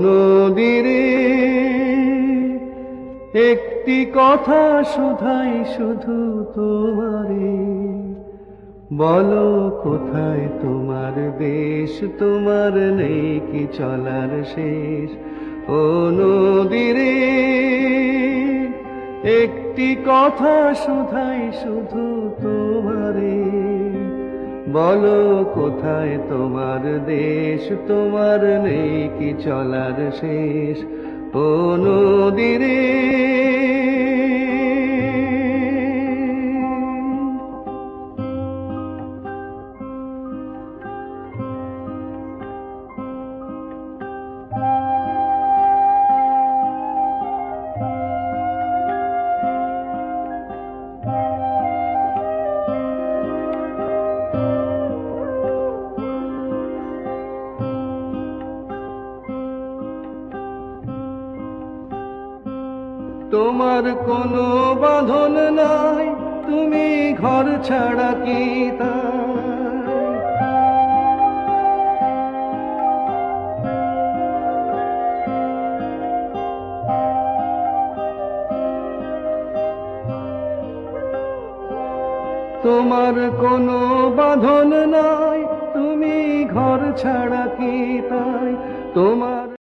নদীরে একটি কথা শুধাই শুধু তোমারে, বলো কোথায় তোমার দেশ, তোমার নেই কি চলার শেষ। ও নদীরে একটি কথা শুধাই শুধু তোমারে, বলো কোথায় তোমার দেশ, তোমার নেই কি চলার শেষ। ও নদীরে তোমার কোনো বাঁধন নাই, তুমি ঘর ছাড়া কি তাই। তোমার কোনো বাঁধন নাই, তুমি ঘর ছাড়া কি তাই। তোমার